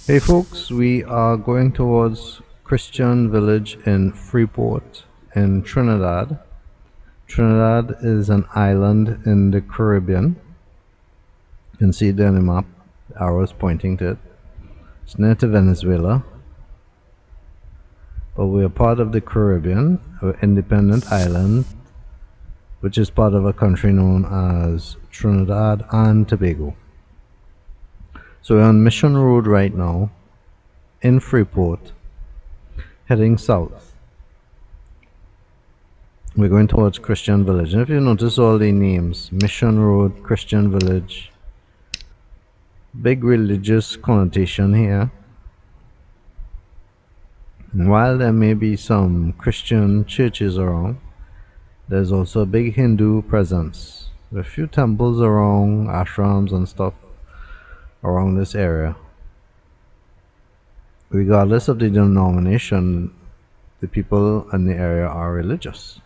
Hey folks, we are going towards Christian Village in Freeport in Trinidad. Trinidad is an island in the Caribbean. You can see it on the map, arrows pointing to it. It's near to Venezuela, but we are part of the Caribbean, an independent island, which is part of a country known as Trinidad and Tobago. So we're on Mission Road right now in Freeport, heading south. We're going towards Christian Village. And if you notice all the names, Mission Road, Christian Village, big religious connotation here. And while there may be some Christian churches around, there's also a big Hindu presence. There are a few temples around, ashrams and stuff around this area. Regardless of the denomination, the people in the area are religious.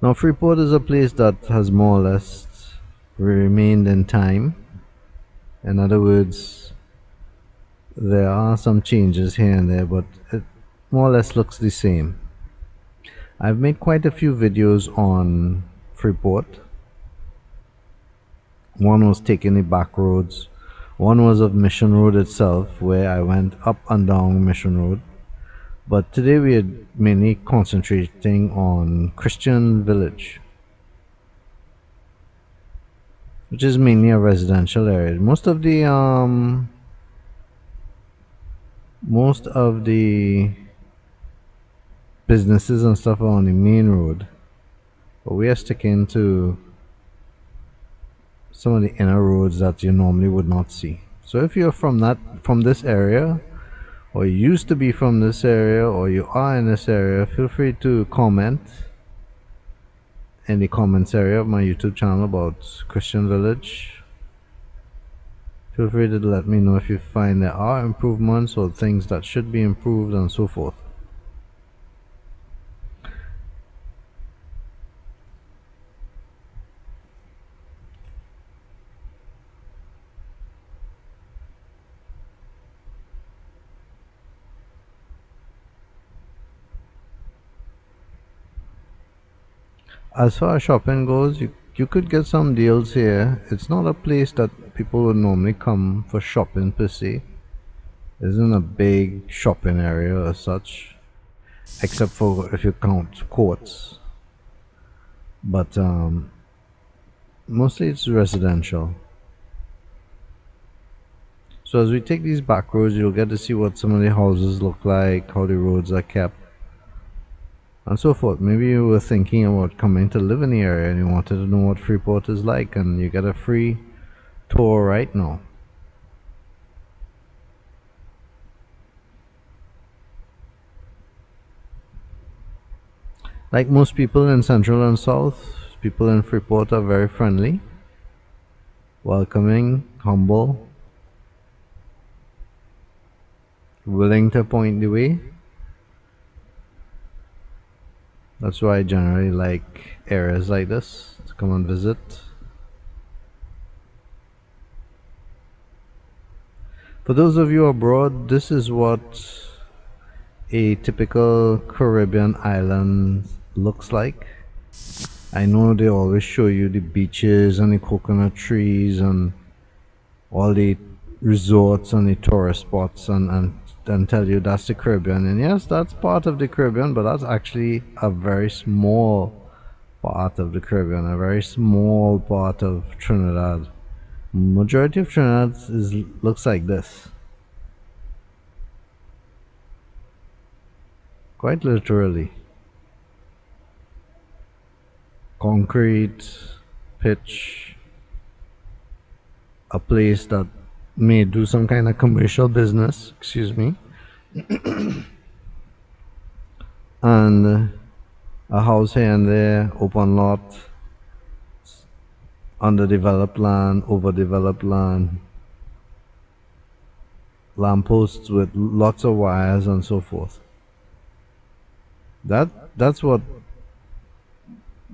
Now Freeport is a place that has more or less remained in time. In other words, there are some changes here and there, but it more or less looks the same. I've made quite a few videos on Freeport. One was taking the back roads. One was of Mission Road itself, where I went up and down Mission Road. But today we are mainly concentrating on Christian Village, which is mainly a residential area. Most of the businesses and stuff are on the main road, but we are sticking to some of the inner roads that you normally would not see. So if you're from this area, or you used to be from this area, or you are in this area, feel free to comment in the comments area of my YouTube channel about Christian Village. Feel free to let me know if you find there are improvements or things that should be improved and so forth. As far as shopping goes, you could get some deals here. It's not a place that people would normally come for shopping per se. It isn't a big shopping area as such, except for if you count courts. But mostly it's residential. So as we take these back roads, you'll get to see what some of the houses look like, how the roads are kept, and so forth. Maybe you were thinking about coming to live in the area and you wanted to know what Freeport is like, and you get a free tour right now. Like most people in Central and South, people in Freeport are very friendly, welcoming, humble, willing to point the way. That's why I generally like areas like this to come and visit. For those of you abroad, this is what a typical Caribbean island looks like. I know they always show you the beaches and the coconut trees and all the resorts and the tourist spots and tell you that's the Caribbean. And yes, that's part of the Caribbean, but that's actually a very small part of the Caribbean, a very small part of Trinidad. Majority of Trinidad looks like this. Quite literally. Concrete, pitch, a place that may do some kind of commercial business, excuse me, and a house here and there, open lot, underdeveloped land, overdeveloped land, lampposts with lots of wires and so forth. That's what,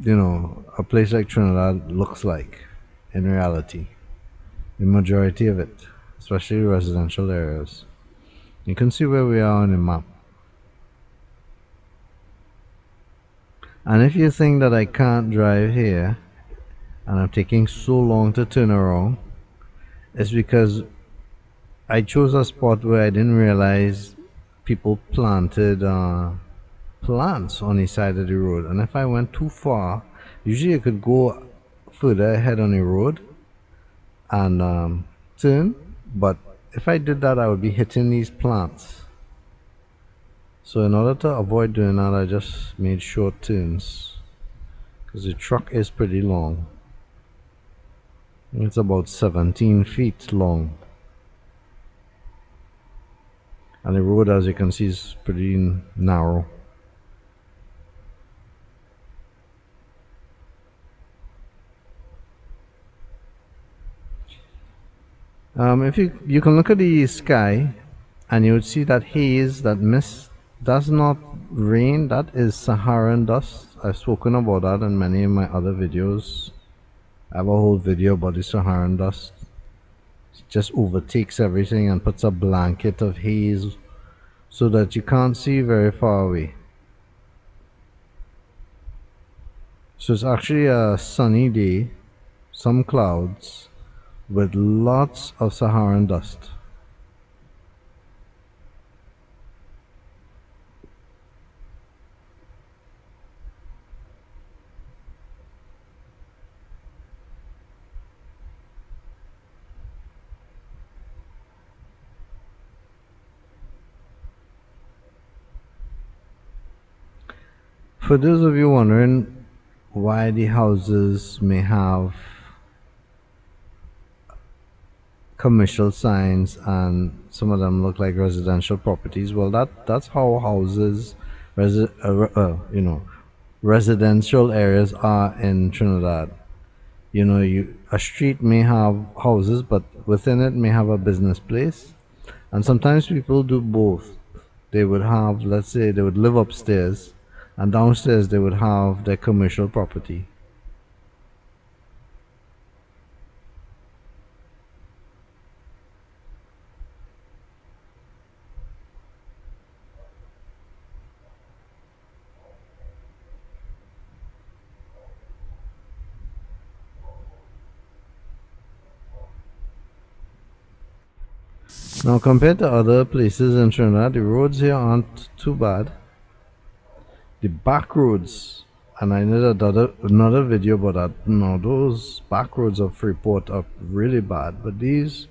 a place like Trinidad looks like. in reality, the majority of it, especially residential areas. You can see where we are on the map. And if you think that I can't drive here and I'm taking so long to turn around, it's because I chose a spot where I didn't realize people planted plants on the side of the road. And if I went too far, usually I could go further ahead on the road and turn. But if I did that, I would be hitting these plants. So in order to avoid doing that, I just made short turns because the truck is pretty long. It's about 17 feet long. And the road, as you can see, is pretty narrow. If you can look at the sky, and you would see that haze, that mist, does not rain. That is Saharan dust. I've spoken about that in many of my other videos. I have a whole video about the Saharan dust. It just overtakes everything and puts a blanket of haze so that you can't see very far away. So it's actually a sunny day, some clouds, with lots of Saharan dust. For those of you wondering why the houses may have commercial signs and some of them look like residential properties, well, that's how houses, residential areas are in Trinidad. A street may have houses, but within it may have a business place, and sometimes people do both. They would have, let's say, they would live upstairs, and downstairs they would have their commercial property. Now, compared to other places in Trinidad, the roads here aren't too bad. The back roads, and I did another video about that. Now, those back roads of Freeport are really bad, but these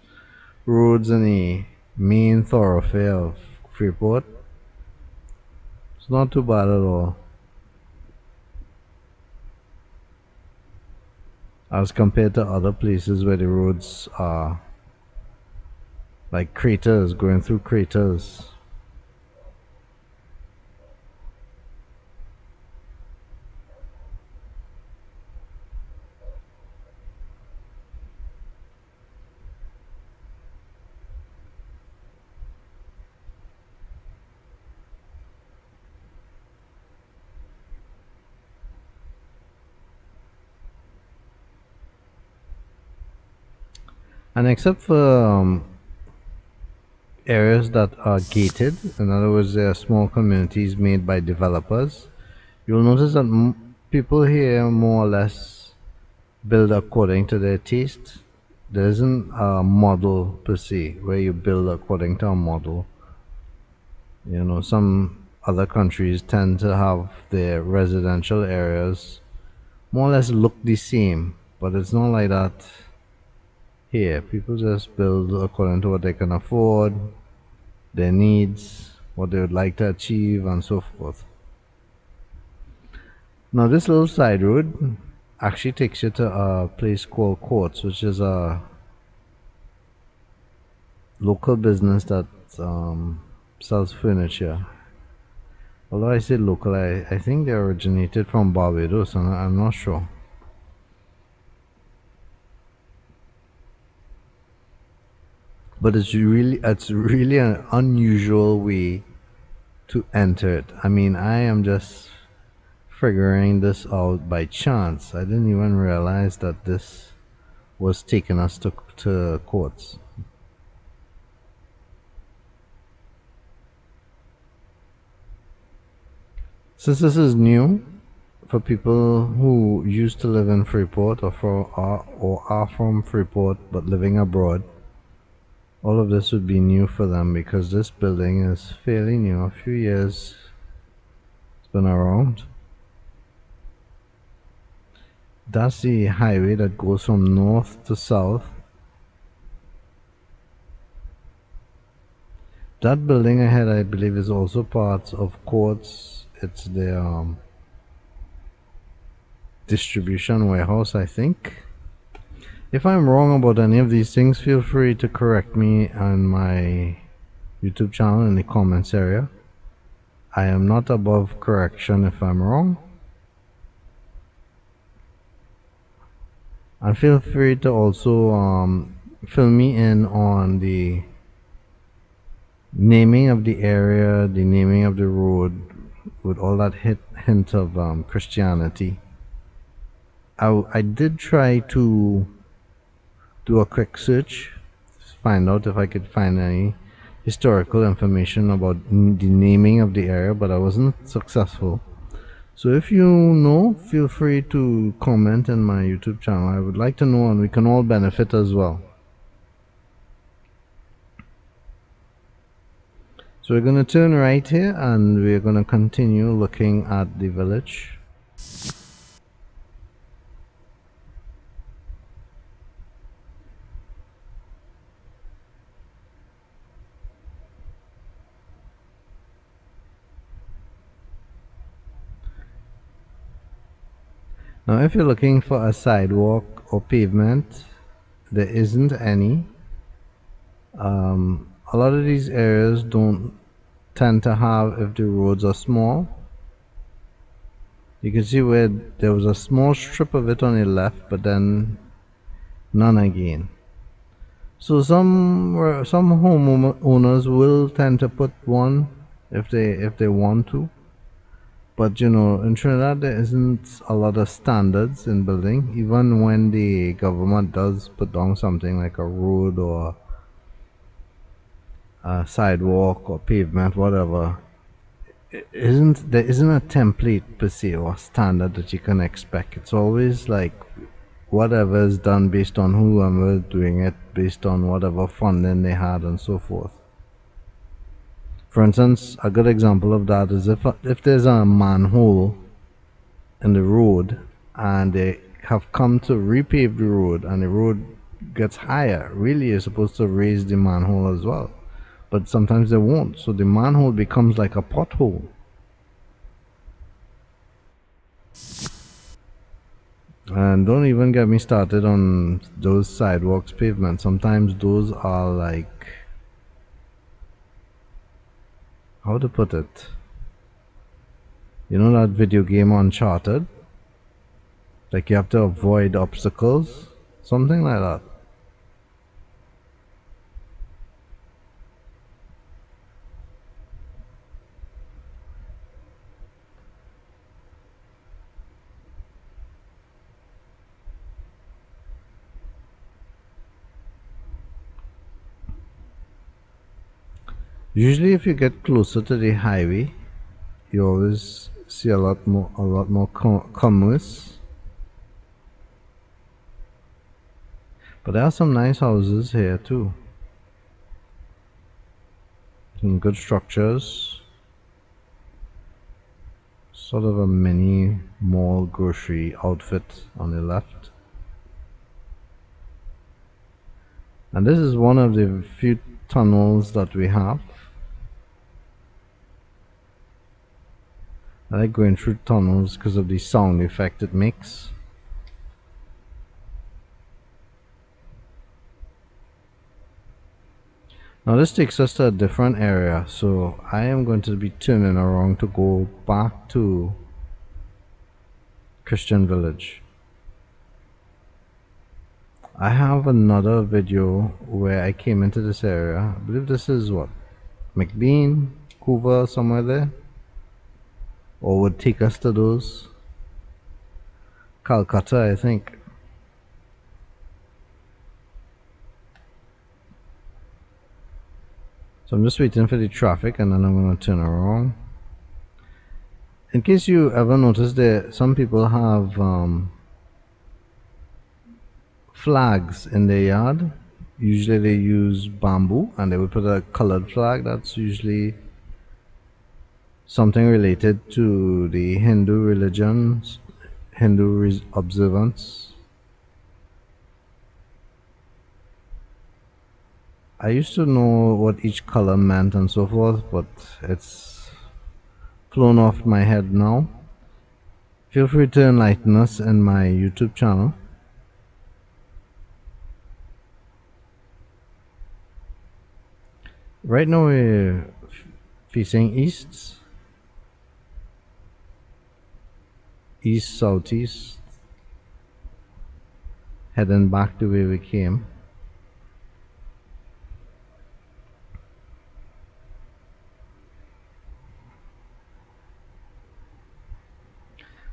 roads in the main thoroughfare of Freeport, it's not too bad at all, as compared to other places where the roads are like craters, going through craters. And except for areas that are gated, in other words, they are small communities made by developers, you'll notice that people here more or less build according to their taste. There isn't a model per se where you build according to a model. Some other countries tend to have their residential areas more or less look the same, but it's not like that here. People just build according to what they can afford, their needs, what they would like to achieve, and so forth. Now, this little side road actually takes you to a place called Quartz, which is a local business that sells furniture. Although I say local, I think they originated from Barbados, and I'm not sure. But it's really an unusual way to enter it. I mean, I am just figuring this out by chance. I didn't even realize that this was taking us to courts. Since this is new for people who used to live in Freeport or are from Freeport but living abroad, all of this would be new for them because this building is fairly new, a few years it's been around. That's the highway that goes from north to south. That building ahead, I believe, is also part of courts. It's the distribution warehouse, I think. If I'm wrong about any of these things, feel free to correct me on my YouTube channel in the comments area. I am not above correction if I'm wrong. And feel free to also fill me in on the naming of the area, the naming of the road, with all that hint of Christianity. I did try to do a quick search, find out if I could find any historical information about the naming of the area, but I wasn't successful. So if you know, feel free to comment in my YouTube channel. I would like to know, and we can all benefit as well. So we're going to turn right here and we're going to continue looking at the village. Now if you're looking for a sidewalk or pavement, there isn't any. A lot of these areas don't tend to have, if the roads are small. You can see where there was a small strip of it on the left, but then none again. So some homeowners will tend to put one if they want to. But you know, in Trinidad there isn't a lot of standards in building. Even when the government does put down something like a road or a sidewalk or pavement, whatever, there isn't a template per se or standard that you can expect. It's always like whatever is done based on whoever is doing it, based on whatever funding they had and so forth. For instance, a good example of that is if there's a manhole in the road and they have come to repave the road and the road gets higher, really you're supposed to raise the manhole as well. But sometimes they won't, so the manhole becomes like a pothole. And don't even get me started on those sidewalks, pavements. Sometimes those are like, how to put it? You know that video game Uncharted? Like you have to avoid obstacles? Something like that. Usually if you get closer to the highway, you always see a lot more commerce. But there are some nice houses here too. Some good structures. Sort of a mini mall grocery outfit on the left. And this is one of the few tunnels that we have. I like going through tunnels because of the sound effect it makes. Now this takes us to a different area, so I am going to be turning around to go back to Christian Village. I have another video where I came into this area. I believe this is what? McLean, Hoover, somewhere there? Or would take us to those? Calcutta, I think. So I'm just waiting for the traffic and then I'm going to turn around. In case you ever notice, there some people have flags in their yard. Usually they use bamboo and they would put a colored flag. That's usually something related to the Hindu religions, Hindu observance. I used to know what each color meant and so forth, but it's flown off my head now. Feel free to enlighten us in my YouTube channel. Right now we're facing east, southeast, heading back the way we came.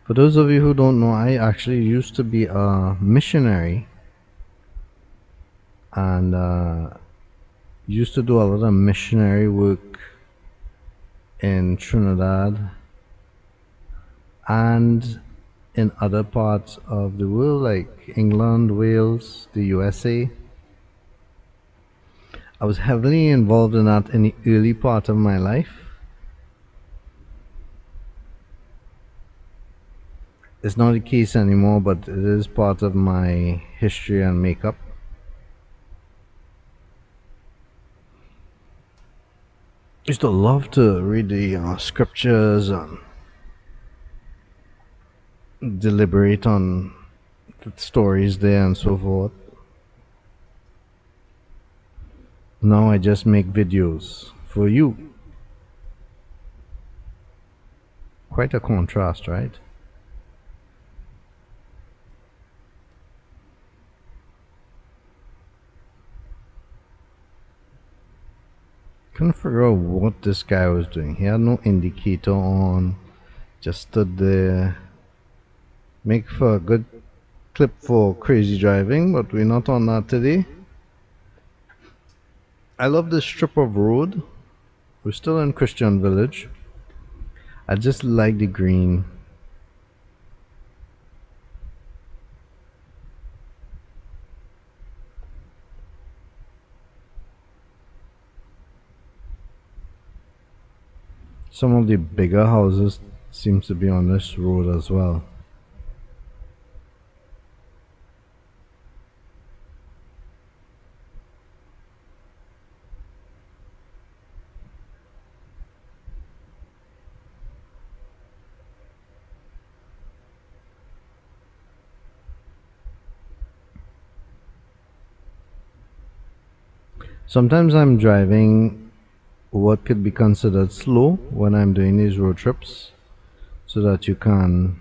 For those of you who don't know, I actually used to be a missionary and used to do a lot of missionary work in Trinidad and in other parts of the world like England, Wales, the USA. I was heavily involved in that in the early part of my life. It's not the case anymore, but it is part of my history and makeup. I used to love to read the scriptures and deliberate on the stories there and so forth. Now I just make videos for you. Quite a contrast, right? Couldn't figure out what this guy was doing. He had no indicator on, just stood there. Make for a good clip for crazy driving, but we're not on that today. I love this strip of road. We're still in Christian Village. I just like the green. Some of the bigger houses seems to be on this road as well. Sometimes I'm driving what could be considered slow when I'm doing these road trips so that you can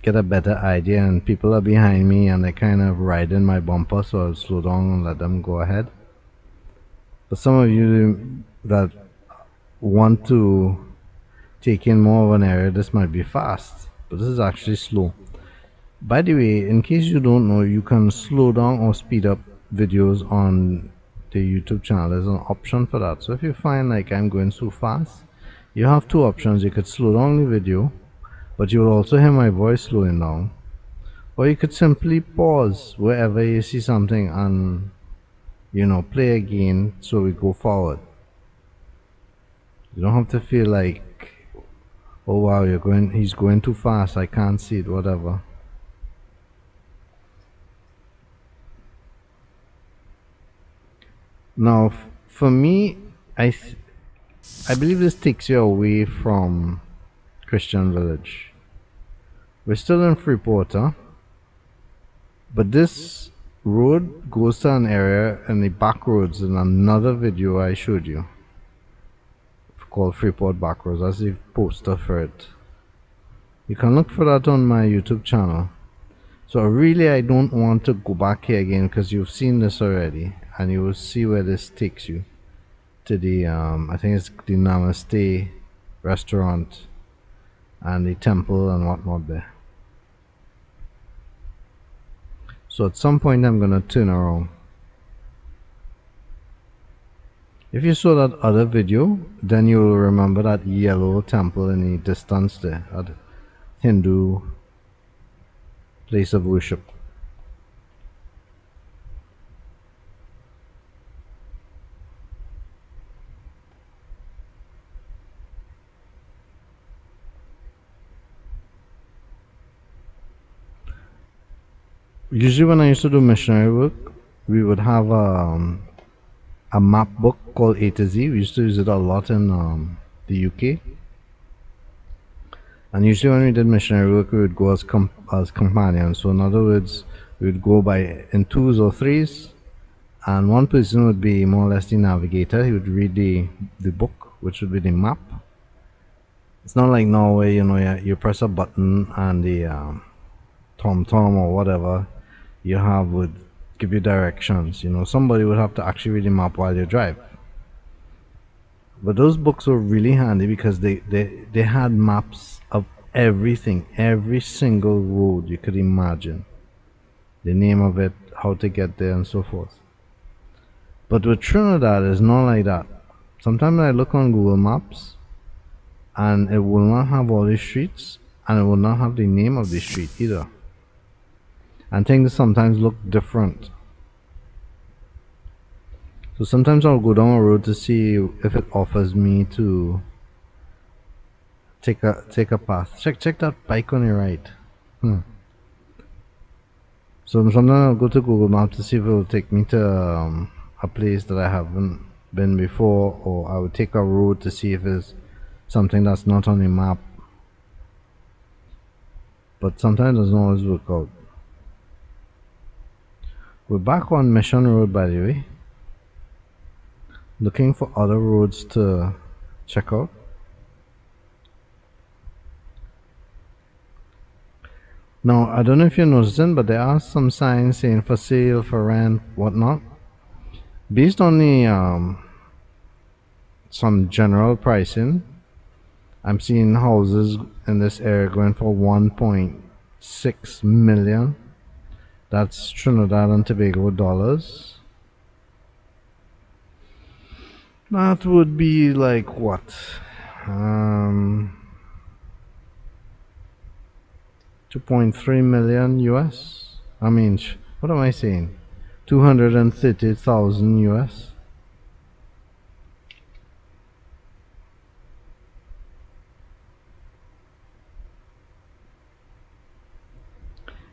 get a better idea, and people are behind me and they kind of ride in my bumper, so I'll slow down and let them go ahead. For some of you that want to take in more of an area, this might be fast, but this is actually slow. By the way, in case you don't know, you can slow down or speed up videos on the YouTube channel. There's an option for that. So if you find like I'm going so fast, you have two options. You could slow down the video, but you will also hear my voice slowing down. Or you could simply pause wherever you see something and play again so we go forward. You don't have to feel like, oh wow, he's going too fast, I can't see it, whatever. Now, for me, I believe this takes you away from Christian Village. We're still in Freeport, huh? But this road goes to an area in the back roads in another video I showed you called Freeport Back Roads. That's the poster for it. You can look for that on my YouTube channel. So really I don't want to go back here again because you've seen this already, and you will see where this takes you to the I think it's the Namaste restaurant and the temple and whatnot there. So at some point I'm gonna turn around. If you saw that other video, then you'll remember that yellow temple in the distance there, at Hindu place of worship. Usually when I used to do missionary work, we would have a map book called A to Z. We used to use it a lot in the UK. And usually when we did missionary work, we would go as companions. So in other words, we would go by in twos or threes, and one person would be more or less the navigator. He would read the book, which would be the map. It's not like now where you press a button and the tom or whatever you have would give you directions. Somebody would have to actually read the map while you drive. But those books were really handy because they had maps of everything, every single road you could imagine, the name of it, how to get there, and so forth. But with Trinidad, it's not like that. Sometimes I look on Google Maps and it will not have all the streets, and it will not have the name of the street either. And things sometimes look different. So sometimes I'll go down a road to see if it offers me to take a path. Check that bike on your right. So sometimes I'll go to Google Maps to see if it will take me to a place that I haven't been before, or I would take a road to see if it's something that's not on the map. But sometimes it doesn't always work out. We're back on Mission Road, by the way, looking for other roads to check out. Now, I don't know if you're noticing, but there are some signs saying for sale, for rent, whatnot. Based on the some general pricing, I'm seeing houses in this area going for 1.6 million. That's Trinidad and Tobago dollars. That would be like what? 2.3 million US. I mean, what am I saying? 230,000 US.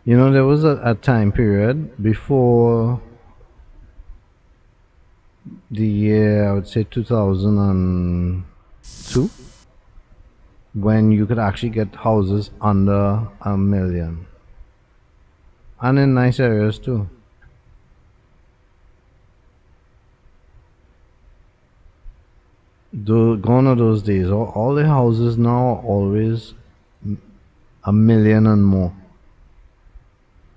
There was a time period before the year, I would say 2002, when you could actually get houses under a million. And in nice areas too. Gone are those days. All the houses now are always a million and more.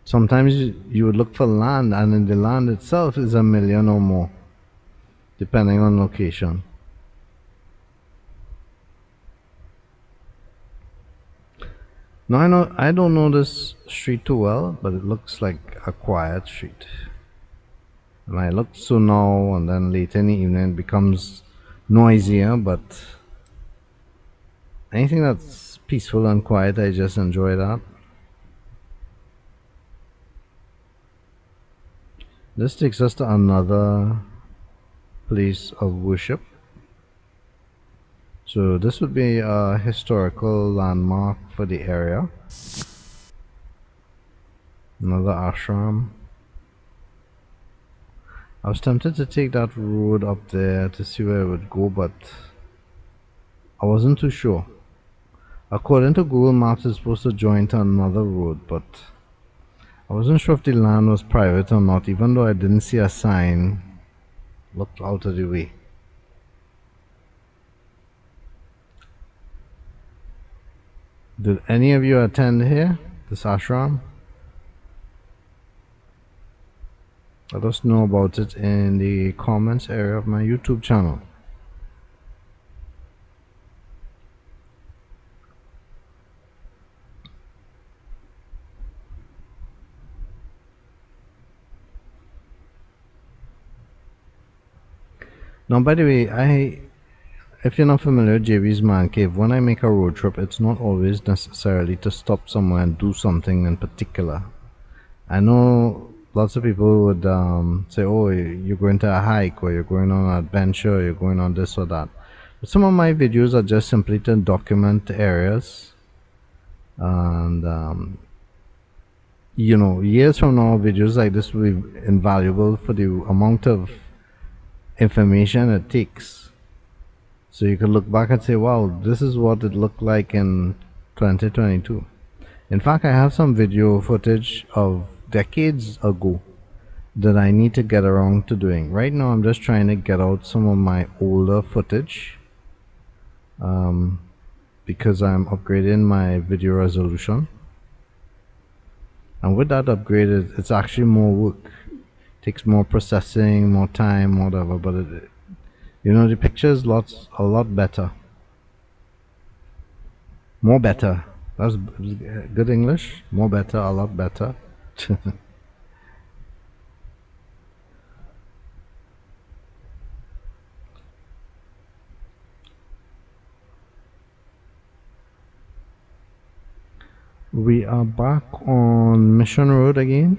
Sometimes you would look for land, and in the land itself is a million or more, depending on location. Now I don't know this street too well, but it looks like a quiet street. And I look so now, and then late in the evening it becomes noisier, but anything that's peaceful and quiet, I just enjoy that. This takes us to another place of worship. So this would be a historical landmark for the area. Another ashram. I was tempted to take that road up there to see where it would go, but I wasn't too sure. According to Google Maps, it's supposed to join to another road, but I wasn't sure if the land was private or not, even though I didn't see a sign looked out of the way. Did any of you attend here, this ashram? Let us know about it in the comments area of my YouTube channel. Now, by the way, if you're not familiar with JB's Man Cave, when I make a road trip, it's not always necessarily to stop somewhere and do something in particular. I know lots of people would say, "Oh, you're going to a hike, or you're going on an adventure, or you're going on this or that." But some of my videos are just simply to document areas, and years from now, videos like this will be invaluable for the amount of information it takes. So you can look back and say, "Wow, this is what it looked like in 2022." In fact, I have some video footage of decades ago that I need to get around to doing. Right now, I'm just trying to get out some of my older footage um, because I'm upgrading my video resolution. And with that upgrade, it's actually more work. It takes more processing, more time, whatever. But the picture is a lot better. More better. That's good English. More better, a lot better. We are back on Mission Road again.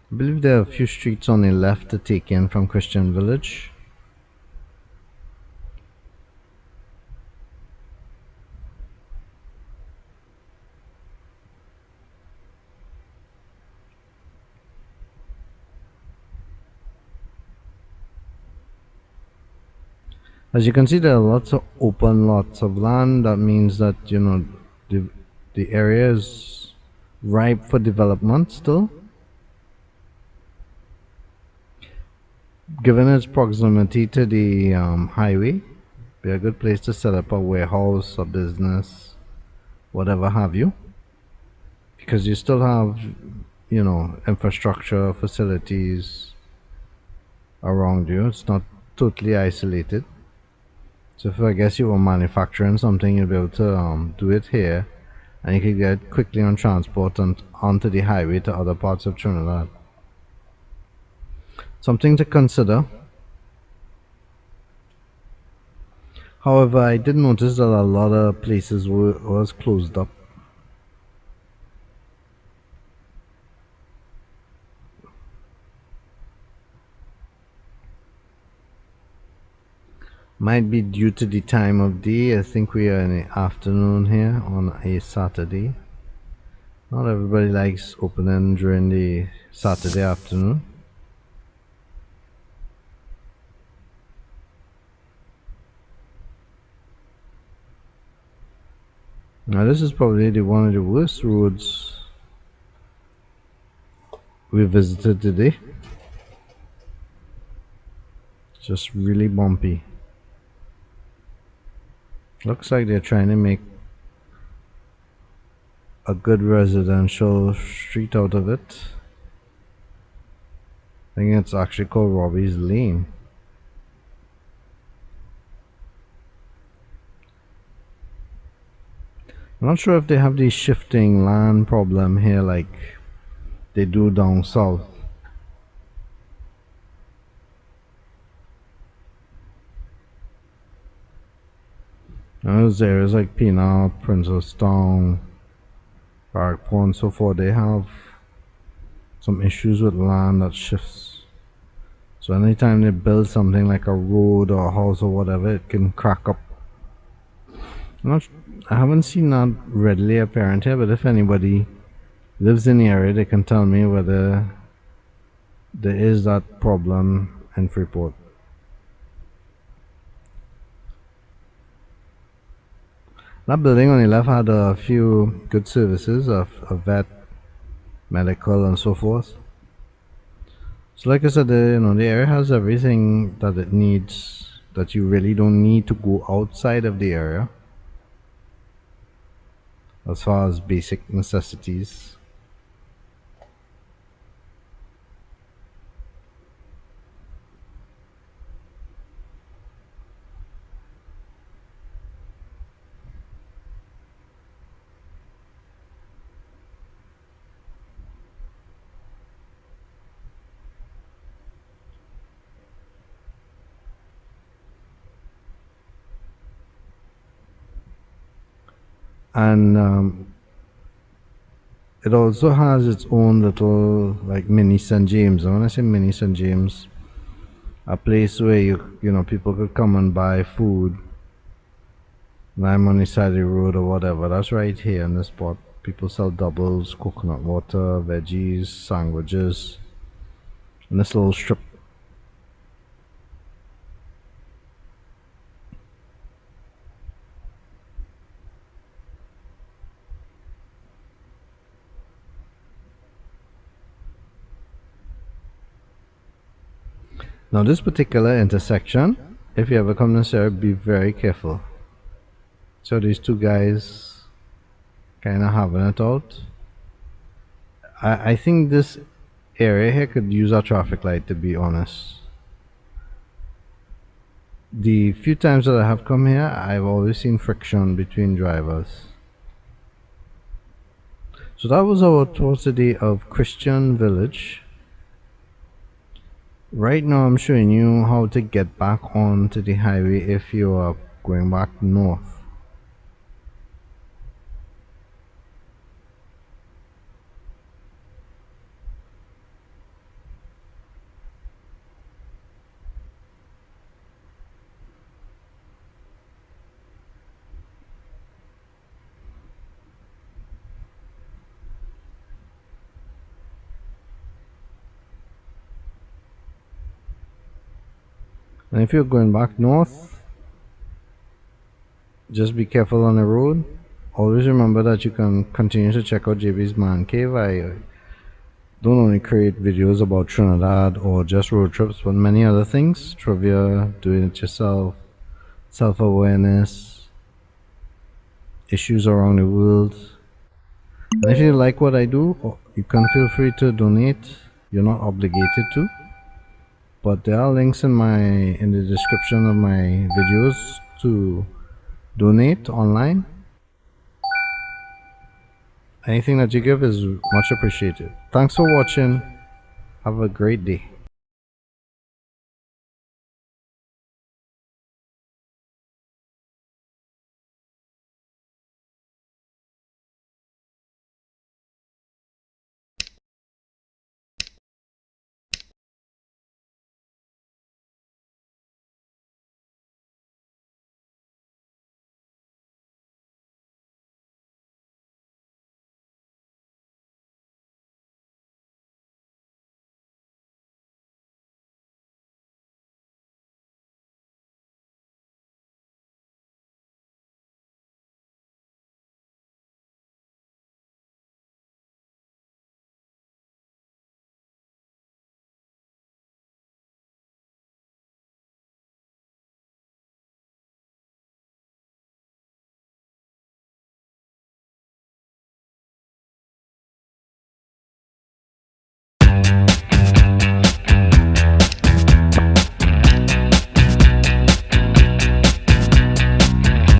I believe there are a few streets on the left to take in from Christian Village. As you can see, there are lots of open lots of land. That means that the the area is ripe for development still. Given its proximity to the highway, be a good place to set up a warehouse, a business, whatever have you, because you still have infrastructure, facilities around you. It's not totally isolated. So if I guess you were manufacturing something, you'll be able to do it here, and you could get quickly on transport and onto the highway to other parts of Trinidad. Something to consider. However, I did notice that a lot of places was closed up. Might be due to the time of day. I think we are in the afternoon here on a Saturday. Not everybody likes opening during the Saturday afternoon. Now this is probably one of the worst roads we visited today. Just really bumpy. Looks like they're trying to make a good residential street out of it. I think it's actually called Robbie's Lane. I'm not sure if they have the shifting land problem here like they do down south. And those areas like Pina, Princess Town, Parkport and so forth, they have some issues with land that shifts. So anytime they build something like a road or a house or whatever, it can crack up. I haven't seen that readily apparent here, but if anybody lives in the area, they can tell me whether there is that problem in Freeport. That building on the left had a few good services of vet, medical, and so forth. So, like I said, the area has everything that it needs. That you really don't need to go outside of the area, as far as basic necessities. And it also has its own little like mini St. James. And when I say mini St. James, a place where people could come and buy food. And I'm on the side of the road or whatever. That's right here in this spot. People sell doubles, coconut water, veggies, sandwiches, in this little strip. Now this particular intersection, if you ever come to Sarah, be very careful. So these two guys kind of having it out. I think this area here could use a traffic light, to be honest. The few times that I have come here, I've always seen friction between drivers. So that was our tour today of Christian Village. Right now I'm showing you how to get back onto the highway if you are going back north. And if you're going back north, just be careful on the road. Always remember that you can continue to check out JB's Man Cave. I don't only create videos about Trinidad or just road trips, but many other things. Trivia, doing it yourself, self-awareness, issues around the world. And if you like what I do, you can feel free to donate. You're not obligated to. But there are links in the description of my videos to donate online. Anything that you give is much appreciated. Thanks for watching. Have a great day.